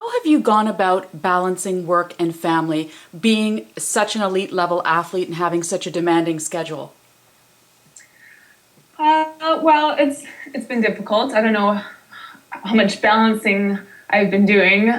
How have you gone about balancing work and family, being such an elite level athlete and having such a demanding schedule? Well, it's been difficult. I don't know how much balancing I've been doing.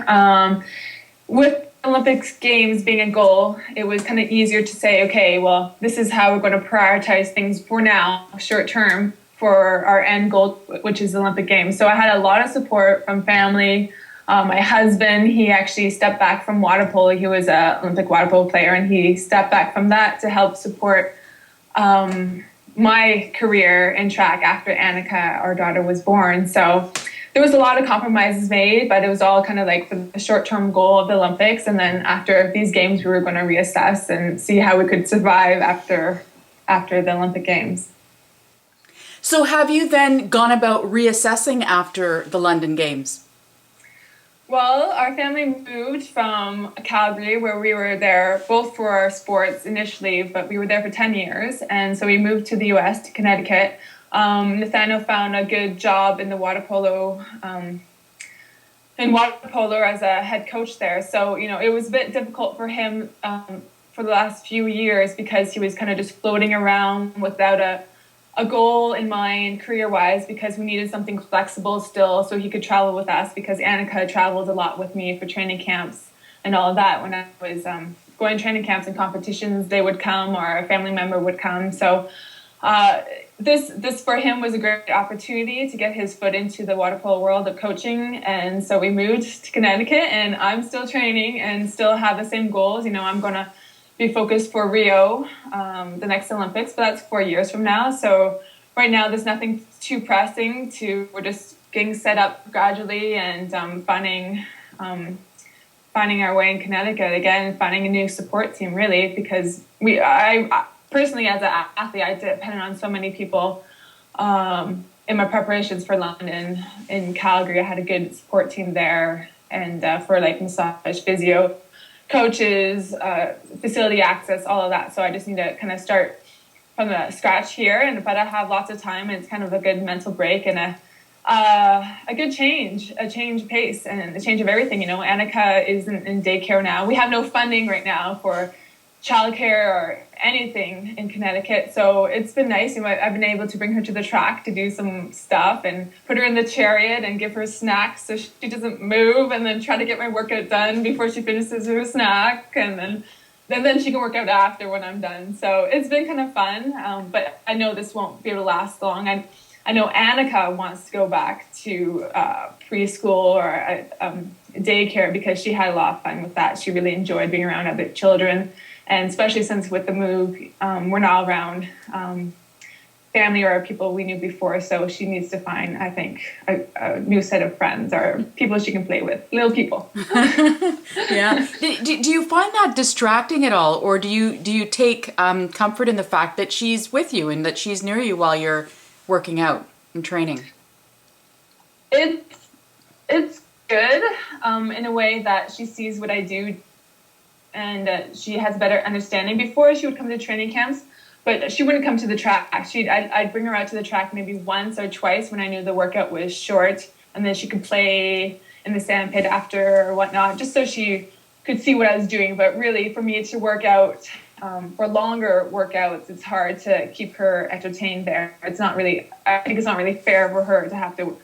With Olympics Games being a goal, it was kind of easier to say, okay, well, this is how we're going to prioritize things for now, short term, for our end goal, which is the Olympic Games. So I had a lot of support from family. My husband, he actually stepped back from water polo. He was an Olympic water polo player, and he stepped back from that to help support my career in track after Annika, our daughter, was born. So there was a lot of compromises made, but it was all kind of like for the short-term goal of the Olympics. And then after these games, we were going to reassess and see how we could survive after the Olympic Games. So, have you then gone about reassessing after the London Games? Well, our family moved from Calgary, where we were there both for our sports initially, but we were there for 10 years. And so we moved to the US, to Connecticut. Nathaniel found a good job in the water polo as a head coach there. So, it was a bit difficult for him for the last few years because he was kind of just floating around without a goal in mind career-wise, because we needed something flexible still so he could travel with us, because Annika traveled a lot with me for training camps and all of that. When I was going to training camps and competitions, they would come, or a family member would come. So this for him was a great opportunity to get his foot into the water polo world of coaching. And so we moved to Connecticut, and I'm still training and still have the same goals. I'm going to be focused for Rio, the next Olympics, but that's 4 years from now. So right now there's nothing too pressing. We're just getting set up gradually and finding our way in Connecticut again, finding a new support team, really, because I personally, as an athlete, I depended on so many people in my preparations for London. In Calgary, I had a good support team there, and for like massage, physio, coaches, facility access, all of that. So I just need to kind of start from the scratch here. But I have lots of time, and it's kind of a good mental break and a good change, a change of pace and a change of everything. Annika is in daycare now. We have no funding right now for childcare or anything in Connecticut. So it's been nice. I've been able to bring her to the track to do some stuff and put her in the chariot and give her snacks so she doesn't move, and then try to get my workout done before she finishes her snack. And then she can work out after when I'm done. So it's been kind of fun. But I know this won't be able to last long. I know Annika wants to go back to preschool or daycare, because she had a lot of fun with that. She really enjoyed being around other children. And especially since with the move, we're now around family or people we knew before. So she needs to find, I think, a new set of friends or people she can play with, little people. Yeah. Do you find that distracting at all, or do you take comfort in the fact that she's with you and that she's near you while you're working out and training? It's good in a way that she sees what I do, and she has better understanding. Before, she would come to training camps, but she wouldn't come to the track. I'd bring her out to the track maybe once or twice when I knew the workout was short, and then she could play in the sand pit after or whatnot, just so she could see what I was doing. But really, for me to work out, for longer workouts, it's hard to keep her entertained there. I think it's not really fair for her to have to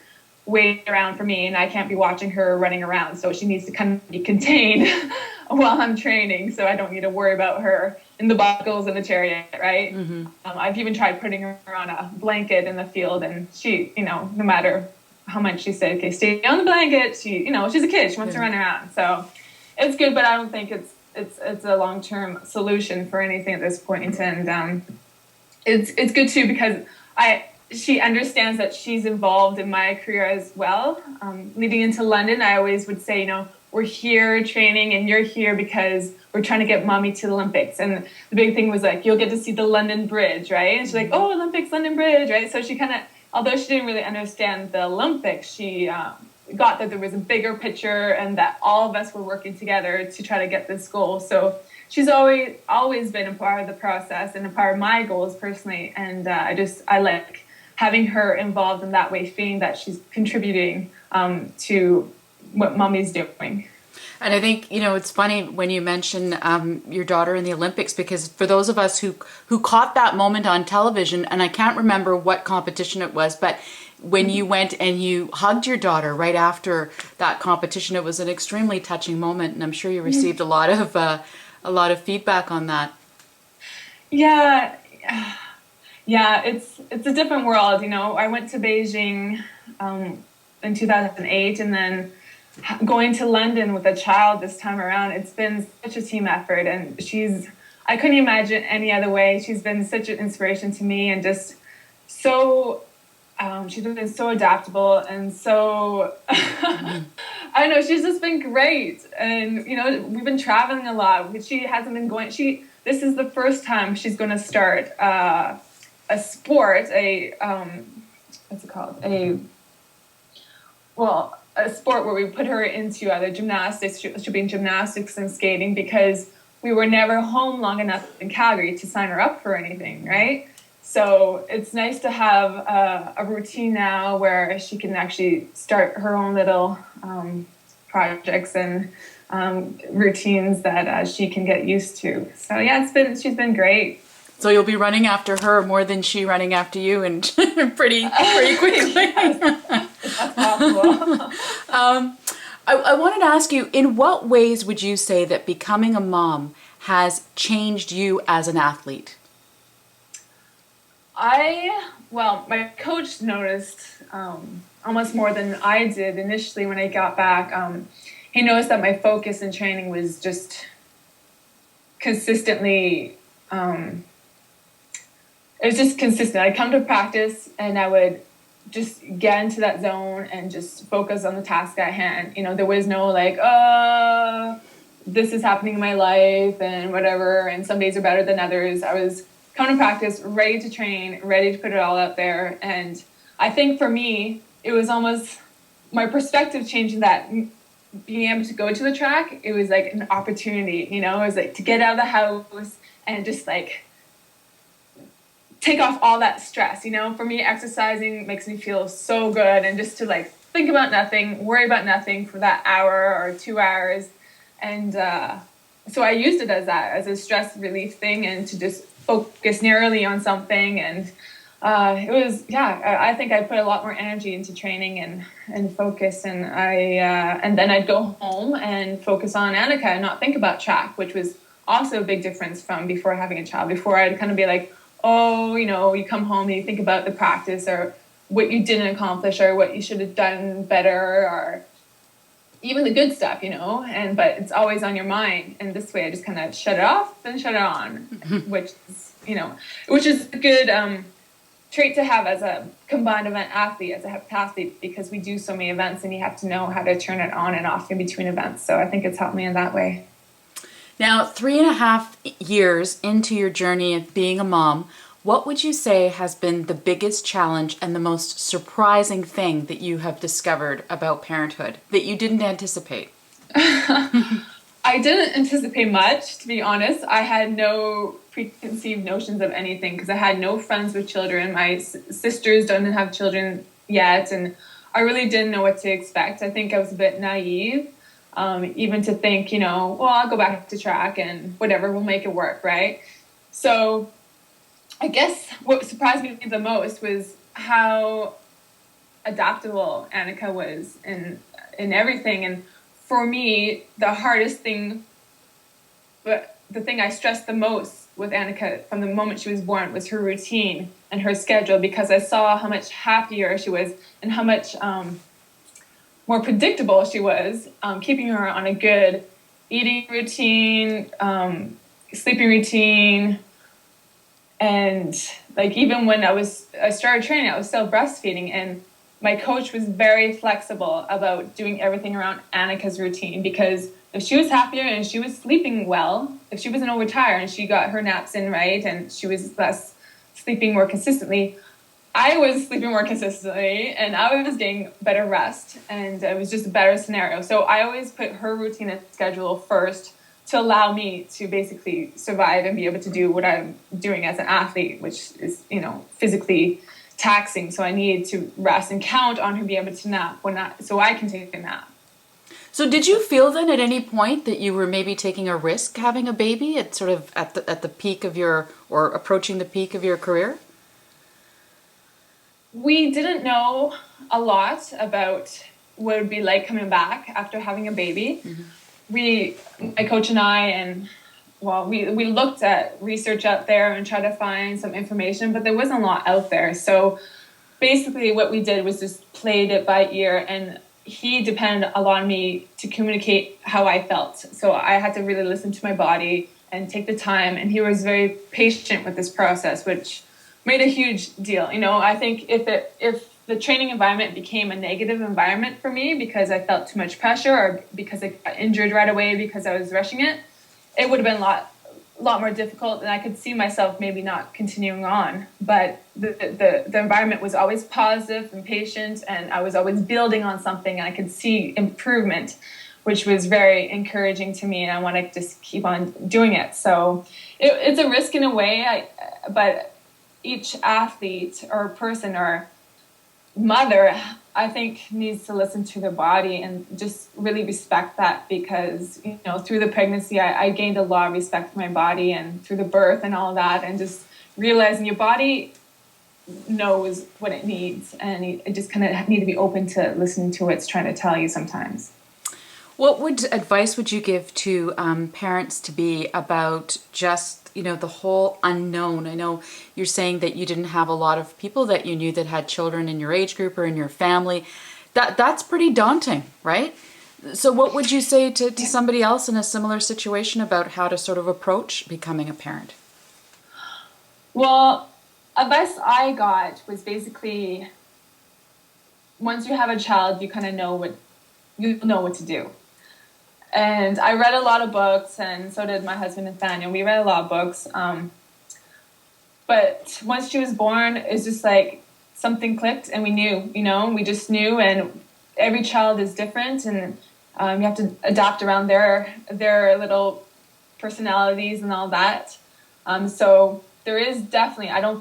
wait around for me, and I can't be watching her running around. So she needs to kind of be contained while I'm training, so I don't need to worry about her in the buckles in the chariot, right? Mm-hmm. I've even tried putting her on a blanket in the field, and she, no matter how much she said, okay, stay on the blanket, she's a kid, she wants to run around. So it's good, but I don't think it's a long-term solution for anything at this point. And it's good too, because she understands that she's involved in my career as well. Leading into London, I always would say, we're here training and you're here because we're trying to get mommy to the Olympics. And the big thing was like, you'll get to see the London Bridge, right? And she's like, oh, Olympics, London Bridge, right? So she kind of, although she didn't really understand the Olympics, she got that there was a bigger picture and that all of us were working together to try to get this goal. So she's always been a part of the process and a part of my goals personally. And I like having her involved in that way, feeling that she's contributing to what mommy's doing. And I think, it's funny when you mention your daughter in the Olympics, because for those of us who caught that moment on television, and I can't remember what competition it was, but when you went and you hugged your daughter right after that competition, it was an extremely touching moment, and I'm sure you received a lot of feedback on that. Yeah, yeah, it's a different world. I went to Beijing in 2008, and then going to London with a child this time around. It's been such a team effort, and I couldn't imagine any other way. She's been such an inspiration to me, and just so she's been so adaptable and so I don't know, she's just been great. And we've been traveling a lot. She hasn't been going. This is the first time she's going to start a sport, what's it called? A sport where we put her into either gymnastics. She'll be in gymnastics and skating, because we were never home long enough in Calgary to sign her up for anything, right? So it's nice to have a routine now where she can actually start her own little projects and routines that she can get used to. So yeah, she's been great. So you'll be running after her more than she running after you, and pretty quickly. That's possible. I wanted to ask you, in what ways would you say that becoming a mom has changed you as an athlete? My coach noticed almost more than I did initially when I got back. He noticed that my focus in training was just consistently, it was just consistent. I'd come to practice and I would just get into that zone and just focus on the task at hand. There was no this is happening in my life and whatever, and some days are better than others. I was coming to practice, ready to train, ready to put it all out there. And I think for me, it was almost my perspective changing, that being able to go to the track, it was like an opportunity, it was like to get out of the house and just like take off all that stress. For me, exercising makes me feel so good, and just to like think about nothing, worry about nothing for that hour or 2 hours. And so I used it as a stress relief thing, and to just focus narrowly on something. And it was, I think I put a lot more energy into training and focus. And and then I'd go home and focus on Annika and not think about track, which was also a big difference from before having a child. Before, I'd kind of be like, you come home and you think about the practice or what you didn't accomplish or what you should have done better, or even the good stuff, but it's always on your mind. And this way I just kind of shut it off and shut it on, which is a good trait to have as a combined event athlete, as a heptathlete, because we do so many events and you have to know how to turn it on and off in between events. So I think it's helped me in that way. Now, 3.5 years into your journey of being a mom, what would you say has been the biggest challenge and the most surprising thing that you have discovered about parenthood that you didn't anticipate? I didn't anticipate much, to be honest. I had no preconceived notions of anything because I had no friends with children. My sisters didn't have children yet, and I really didn't know what to expect. I think I was a bit naive. Even to think, I'll go back to track and whatever, we'll make it work, right? So I guess what surprised me the most was how adaptable Annika was in everything. And for me, the hardest thing, but the thing I stressed the most with Annika from the moment she was born was her routine and her schedule, because I saw how much happier she was and how much more predictable she was, keeping her on a good eating routine, sleeping routine. And like, even when I started training, I was still breastfeeding, and my coach was very flexible about doing everything around Annika's routine, because if she was happier and she was sleeping well, if she wasn't overtired and she got her naps in right and she was sleeping more consistently, I was sleeping more consistently and I was getting better rest, and it was just a better scenario. So I always put her routine and schedule first to allow me to basically survive and be able to do what I'm doing as an athlete, which is, physically taxing. So I needed to rest and count on her being able to nap so I can take a nap. So did you feel then at any point that you were maybe taking a risk having a baby at sort of at the peak of your, or approaching the peak of your career? We didn't know a lot about what it would be like coming back after having a baby. My coach and I, and well, we looked at research out there and tried to find some information, but there wasn't a lot out there. So basically what we did was just played it by ear, and he depended a lot on me to communicate how I felt. So I had to really listen to my body and take the time, and he was very patient with this process, which made a huge deal. You know, I think if the training environment became a negative environment for me because I felt too much pressure or because I got injured right away because I was rushing it, it would have been a lot more difficult, and I could see myself maybe not continuing on. But the environment was always positive and patient, and I was always building on something, and I could see improvement, which was very encouraging to me, and I want to just keep on doing it. So it's a risk in a way, but each athlete or person or mother, I think, needs to listen to their body and just really respect that, because, you know, through the pregnancy, I gained a lot of respect for my body, and through the birth and all that, and just realizing your body knows what it needs, and you just kind of need to be open to listening to what it's trying to tell you sometimes. What advice would you give to parents to be about just, you know, the whole unknown? I know you're saying that you didn't have a lot of people that you knew that had children in your age group or in your family. That's pretty daunting, right? So what would you say to somebody else in a similar situation about how to sort of approach becoming a parent? Well, advice I got was basically, once you have a child, you kind of know what to do. And I read a lot of books, and so did my husband Nathaniel. We read a lot of books. But once she was born, it's just like something clicked, and we knew, we just knew. And every child is different, and you have to adapt around their little personalities and all that. So there is definitely, I don't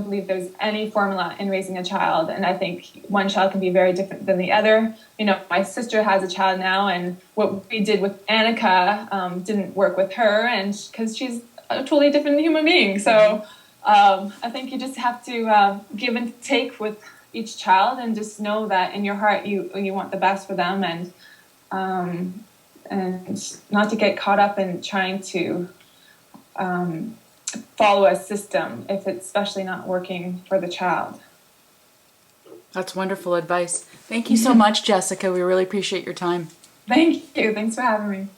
believe there's any formula in raising a child. And I think one child can be very different than the other. You know, my sister has a child now, and what we did with Annika didn't work with her, and because she's a totally different human being. So I think you just have to give and take with each child, and just know that in your heart you want the best for them, and not to get caught up in trying to follow a system if it's especially not working for the child. That's wonderful advice. Thank you so much, Jessica. We really appreciate your time. Thank you. Thanks for having me.